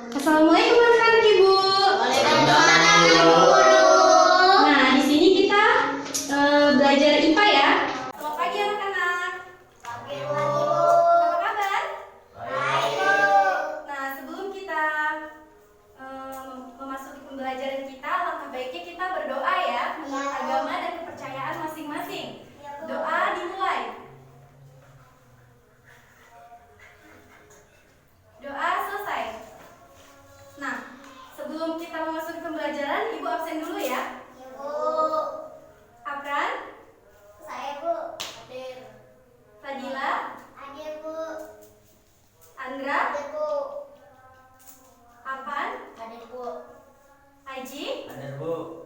Assalamualaikum anak-anak Ibu. Waalaikumsalam Ibu Guru. Nah, di sini kita belajar IPA ya. Selamat pagi anak-anak. Pagi Ibu. Apa kabar? Baik Bu. Nah, sebelum kita memasuki pembelajaran kita, langkah baiknya kita berdoa ya menurut agama dan kepercayaan masing-masing. Doa dimulai. Doa selesai. Nah, sebelum kita memasuki pembelajaran, Ibu absen dulu ya. Ibu. Apran, Saya Bu. Hadir. Fadila, Hadir Bu. Andra, Hadir Bu. Apan, Hadir Bu. Aji. Hadir Bu.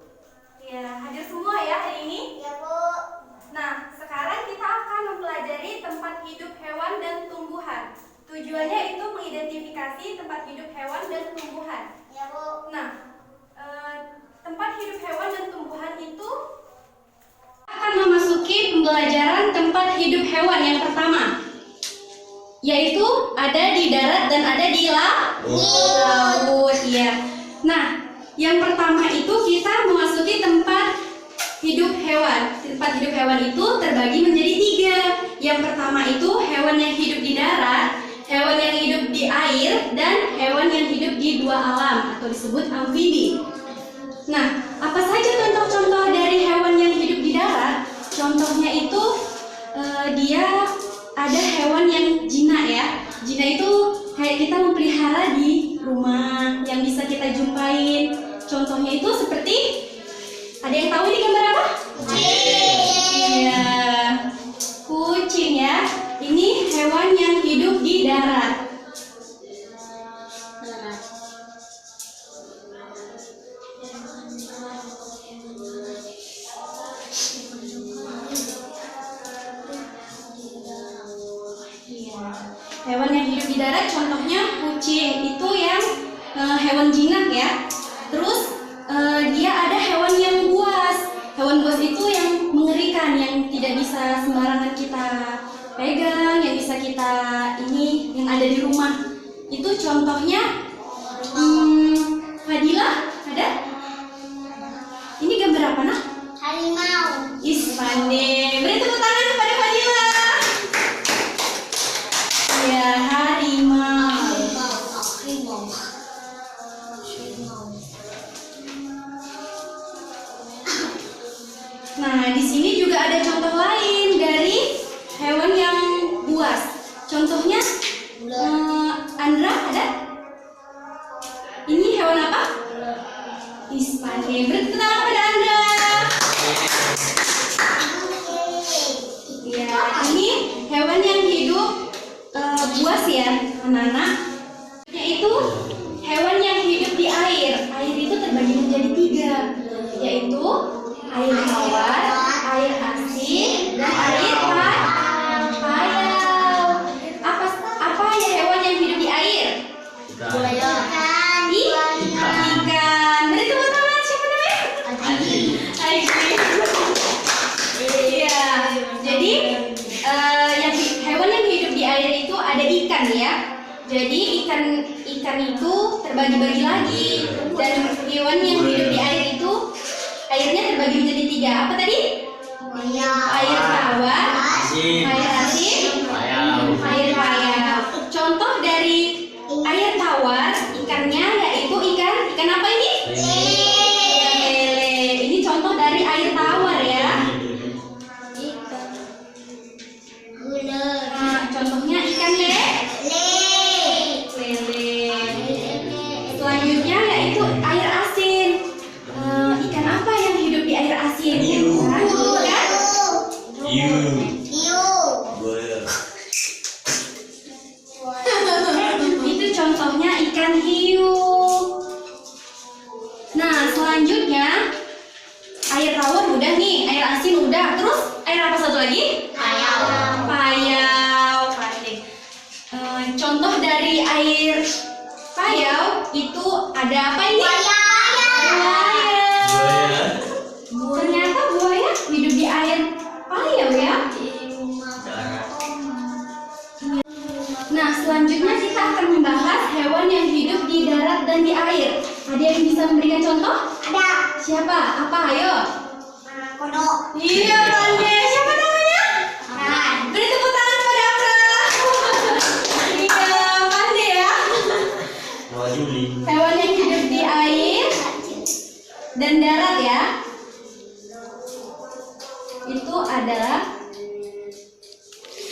Ya, hadir semua ya hari ini. Ya Bu. Nah, sekarang kita akan mempelajari tempat hidup hewan dan tumbuhan. Tujuannya itu mengidentifikasi tempat hidup hewan dan tumbuhan. Ya Bu. Nah, tempat hidup hewan dan tumbuhan itu akan memasuki pembelajaran tempat hidup hewan yang pertama, yaitu ada di darat dan ada di laut. Ya. Nah, yang pertama itu kita memasuki tempat hidup hewan. Tempat hidup hewan itu terbagi menjadi 3. Yang pertama itu hewan yang hidup di darat, hewan yang hidup di air, dan hewan yang hidup di 2 alam atau disebut amfibi. Nah, apa saja contoh-contoh dari hewan yang hidup di darat? Contohnya itu dia ada hewan yang jinak ya. Jinak itu kayak kita memelihara di rumah yang bisa kita jumpain. Contohnya itu seperti, ada yang tahu ini gambar apa? Iya, kucing ya. Ini hewan yang hidup di darat. Hewan yang hidup di darat contohnya kucing, itu yang hewan jinak ya. Terus dia ada hewan yang buas. Hewan buas itu yang mengerikan, yang tidak bisa sembarangan kita pegang, yang bisa kita yang ada di rumah. Itu contohnya Fadila, ada? Ini gambar apa nak? Harimau. Ispande. Beri tepuk tangan kepada Fadila. Ya, harimau. Harimau. Nah, di sini juga ada contoh lain dari hewan yang buas. Contohnya, Andra ada? Ini hewan apa? Ispande. Beri tepuk tangan kepada Andra. Ya, ini hewan yang hidup buas ya, anak-anak. Yaitu hewan yang hidup di air. Air itu terbagi menjadi 3, yaitu air tawar, air asin, dan air payau. Apa ya hewan yang hidup di air? Ikan. Beri tepuk tangan, siapa namanya? Aji. Iya. Jadi hewan yang hidup di air itu ada ikan ya. Jadi ikan itu terbagi-bagi lagi, dan hewan yang hidup di air itu airnya terbagi menjadi 3. Apa tadi? Air tawar, air asin, air payau. Contoh dari air tawar, ikannya yaitu ikan apa ini? Ikan lele. Ini contoh dari air tawar ya. Nah, contohnya ikan lele. Selanjutnya yaitu air asin. Ikan apa yang hidup di air asin? Ikan itu contohnya ikan hiu. Nah, selanjutnya air tawar udah nih, air asin udah. Terus air apa satu lagi? Payau. Contoh dari air payau itu ada apa ini? Buaya. Ternyata buaya hidup di air payau ya. Nah, selanjutnya kita akan membahas hewan yang hidup di darat dan di air. Ada yang bisa memberikan contoh? Ada. Siapa? Apa? Ayo. Kodok. Iya, pandai. Siapa namanya? Ran. Beri tepuk tangan pada Afra. Iya, pandai ya. Hewan yang hidup di air dan darat ya. Itu adalah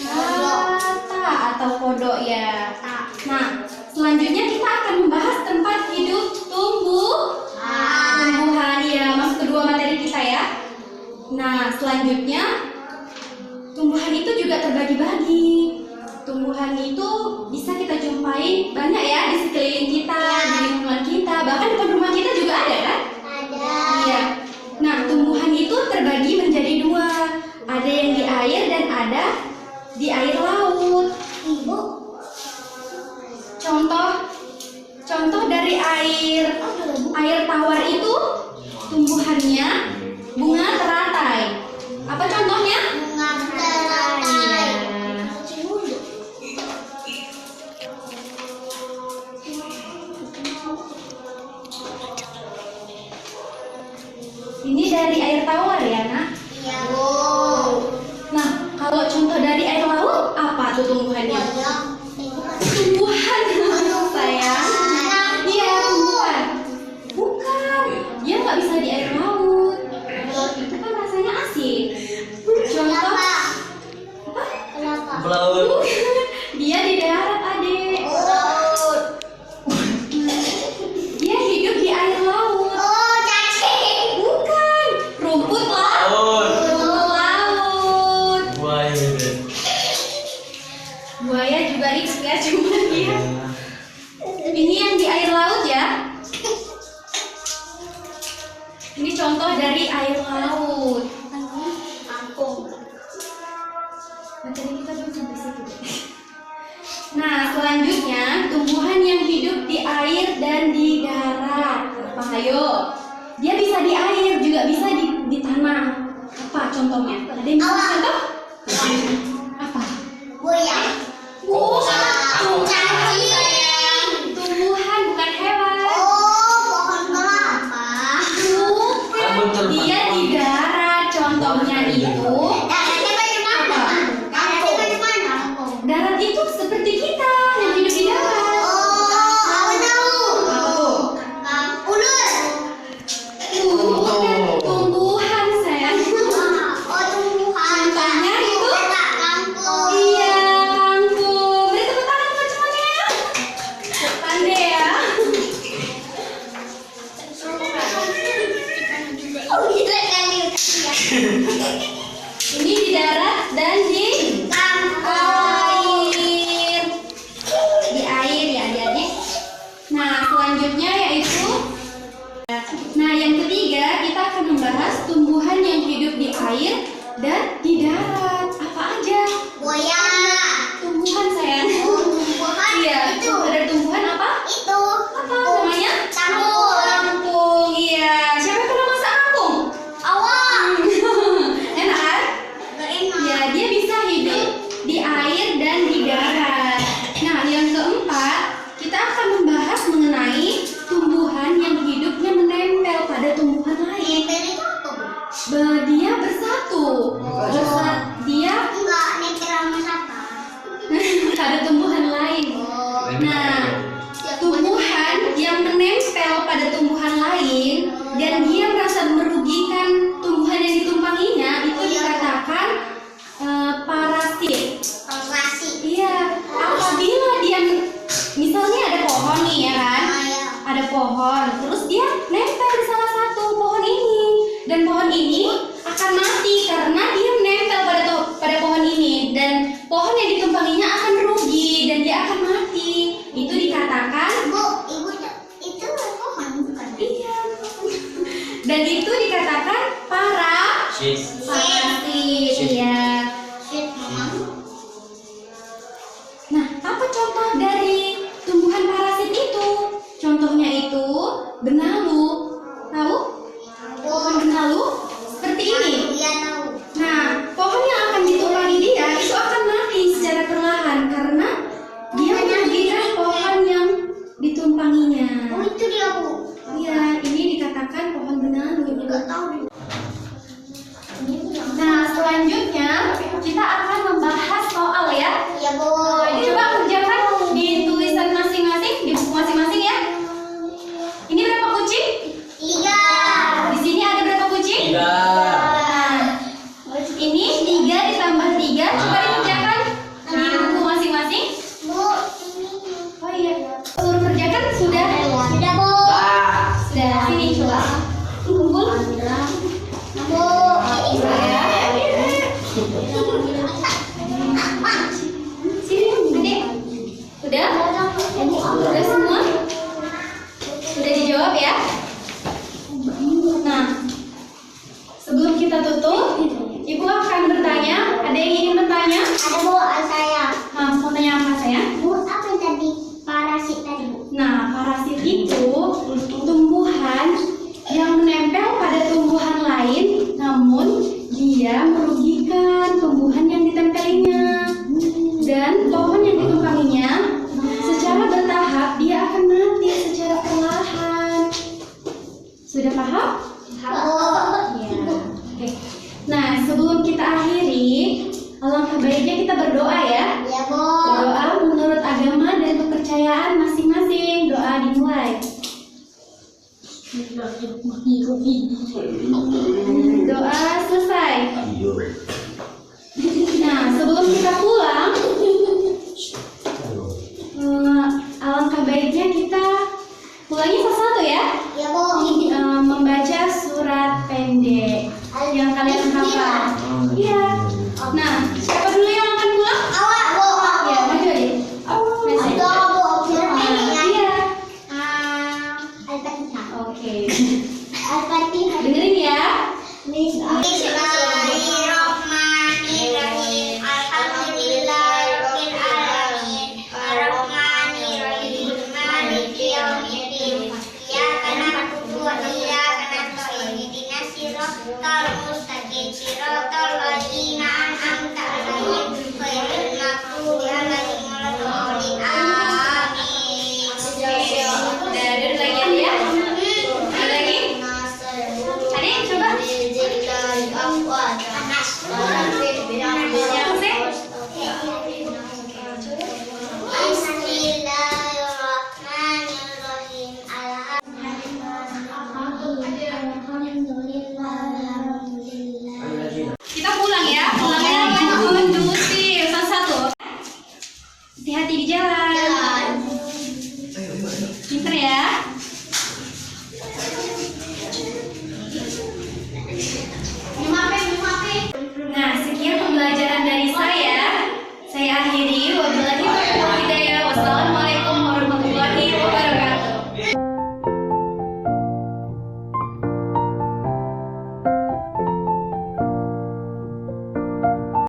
kata atau kodok ya. Nah, selanjutnya kita akan membahas tempat hidup tumbuhan ya, masuk kedua materi kita ya. Nah, selanjutnya tumbuhan itu juga terbagi-bagi. Tumbuhan itu bisa kita jumpai banyak ya di sekeliling kita, di lingkungan kita, bahkan di depan rumah kita juga ada kan? Ada. Iya. Nah, tumbuhan itu terbagi menjadi dua. Ada yang di air dan ada di air laut. Ibu. Contoh dari air tawar itu tumbuhannya bunga teratai. Apa contohnya? Bunga teratai. Ini dari air tawar ya, Nak? Iya. Nah, kalau contoh dari air laut apa tuh tumbuhannya? Tumbuhan sayang. Iya, tumbuhan. Bukan, dia nggak bisa di air laut. Itu kan rasanya asin. Contoh apa? Kenapa? Pelaut. Dia di darat, Adek. Dia hidup di air laut. Oh, cacing. Bukan, rumput lah. Rumput laut. Buaya juga hidup ya, cuma dia. Ini yang di air laut ya. Ini contoh dari air laut. Kangkung. Materi kita belum sampai situ. Nah, selanjutnya tumbuhan yang hidup di air dan di darat. Apa? Ayo. Dia bisa di air, juga bisa di tanah. Apa contohnya? Ada yang bisa contoh? Apa? Buaya. Bukan. Cacing. Tumbuhan bukan hewan. Oh, pohon kelapa. Bukan. Dia di darat. Contohnya itu. Daratnya bagaimana? Daratnya bagaimana? Darat itu seperti kita yang hidup di darat. Oh, aku tahu. Apa tuh? Ular. Bukan tumbuhan sayang. Oh, tumbuhan. Contohnya itu? Kangkung. Iya, kangkung. Beri tepuk tangan buat semuanya ya. Pandai ya. Oh, gila kali. Ini di darat dan di air. Di air ya adik-adik. Nah, selanjutnya yaitu yang ketiga kita akan membahas tumbuhan yang hidup di air dan di darat. Apa aja? Buaya. Tumbuhan sayang. Oh, tumbuhan. Iya, Itu. ada tumbuhan apa? Itu. Apa namanya? Kangkung. Kangkung. Iya, siapa yang pernah masak kangkung? Awak. Enak kan? Gak enak. Ya, dia bisa hidup di air dan di darat. Nah, yang keempat, kita akan membahas mengenai tumbuhan yang hidupnya menempel pada tumbuhan lain. Nempel itu apa, Bu? Dia bersatu. Dia Enggak, nempel sama siapa? pada tumbuhan lain. Oh. Nah, tumbuhan yang menempel pada tumbuhan lain dan dia merasa merugikan tumbuhan yang ditumpanginya itu dikatakan parasit. Operasi. Iya, apabila dia misalnya ada pohon nih ya kan, ada pohon, terus dia nempel di salah satu pohon ini dan pohon ini akan mati karena dia menempel pada pohon ini dan pohon yang ditumpanginya akan rugi dan dia akan mati. Itu dikatakan Bu, ibu itu pohon bukan? iya. Dan itu dikatakan parasit. Iya. Shit, Mama. Nah, apa contoh dari tumbuhan parasit itu? Contohnya itu benalu. Tahu? Pohon benalu seperti ini. Iya tahu. Nah, pohon yang akan ditumpangi dia itu akan mati secara perlahan karena Dan pohon yang ditumpanginya secara bertahap dia akan mati secara perlahan. Sudah paham? Ya. Oke. Nah, sebelum kita akhiri, alangkah baiknya kita berdoa ya. Ya, Bu. Berdoa menurut agama dan kepercayaan masing-masing. Doa dimulai. Doa selesai. Nah, sebelum kita pulang, alangkah baiknya kita pulangnya satu-satu ya. Ya, Bu. Membaca surat pendek yang kalian hafal. Iya. Nah, siapa dulu yang akan pulang? Awak, Bu. Ya, maju aja. Mesej. Ada, Bu. Iya. Al-Fatihah. Oke. Al-Fatihah. Dengerin ya. Bismillahirrahmanirrahim. Alhamdulillahirabbil alamin. Arrahmanirrahim. Maliki yaumiddin. Iyyaka na'budu wa iyyaka nasta'in. Ihdinas siratal mustaqim. Siratal ladzina an'amta 'alaihim ghairil maghdubi 'alaihim waladdallin. Amin. Dari lagi ya. Ada lagi? Adik, coba. Yang sih? Bismillahirrahmanirrahim. Alhamdulillah. Kita pulang ya. Pulangnya yang kondusif. Satu-satu. Hati-hati di jalan. Pinter ya. Nah, sekian pembelajaran dari saya. Saya akhiri